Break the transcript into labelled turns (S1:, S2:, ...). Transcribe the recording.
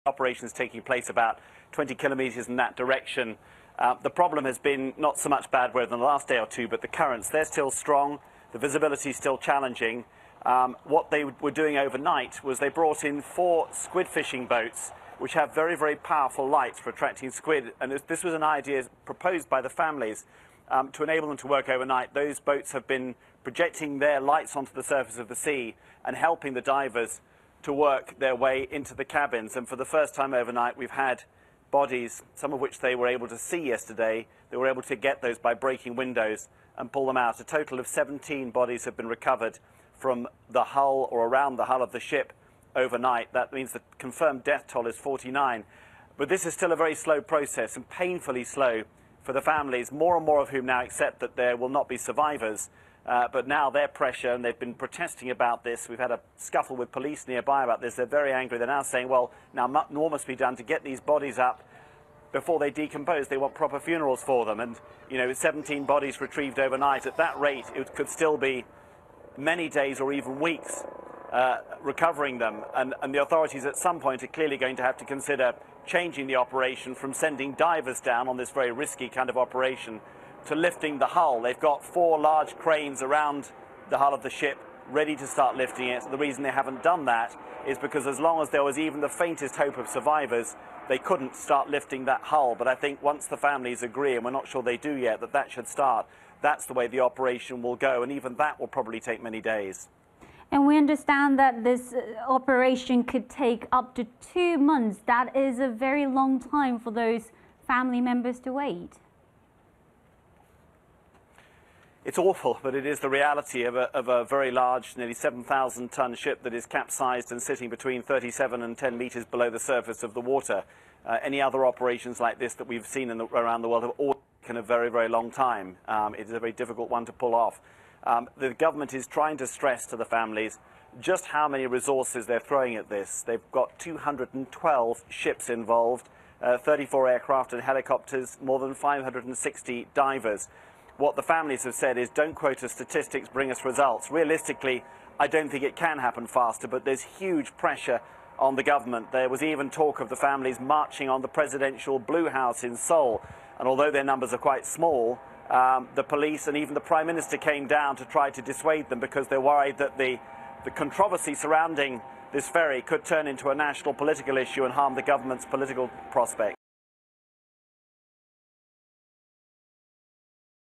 S1: operation is taking place about 20 kilometres in that direction. The problem has been not so much bad weather in the last day or two, but the currents, they're still strong. The visibility is still challenging. What they were doing overnight was they brought in 4 squid fishing boats, which have very, very powerful lights for attracting squid. And this was an idea proposed by the families to enable them to work overnight. Those boats have been projecting their lights onto the surface of the sea and helping the divers to work their way into the cabins. And for the first time overnight, we've had bodies, some of which they were able to see yesterday. They were able to get those by breaking windows and pull them out. A total of 17 bodies have been recovered from the hull or around the hull of the ship overnight. That means the confirmed death toll is 49. But this is still a very slow process and painfully slow for the families, more and more of whom now accept that there will not be survivors. But now their pressure, and they've been protesting about this. We've had a scuffle with police nearby about this. They're very angry. They're now saying, well, now more must be done to get these bodies up before they decompose. They want proper funerals for them. And, you know, 17 bodies retrieved overnight. At that rate, it could still be many days or even weeks recovering them. And the authorities at some point are clearly going to have to consider changing the operation from sending divers down on this very risky kind of operation to lifting the hull. They've got 4 large cranes around the hull of the ship ready to start lifting it. The reason they haven't done that is because as long as there was even the faintest hope of survivors, they couldn't start lifting that hull. But I think once the families agree, and we're not sure they do yet, that that should start, that's the way the operation will go, and even that will probably take many days.
S2: And we understand that this operation could take up to 2 months. That is a very long time for those family members to wait.
S1: It's awful, but it is the reality of a very large, nearly 7,000-ton ship that is capsized and sitting between 37 and 10 metres below the surface of the water. Any other operations like this that we've seen around the world have all taken a very, very long time. It is a very difficult one to pull off. The government is trying to stress to the families just how many resources they're throwing at this. They've got 212 ships involved, 34 aircraft and helicopters, more than 560 divers. What the families have said is, don't quote us statistics, bring us results. Realistically, I don't think it can happen faster, but there's huge pressure on the government. There was even talk of the families marching on the presidential Blue House in Seoul. And although their numbers are quite small, the police and even the Prime Minister came down to try to dissuade them because they're worried that the controversy surrounding this ferry could turn into a national political issue and harm the government's political prospects.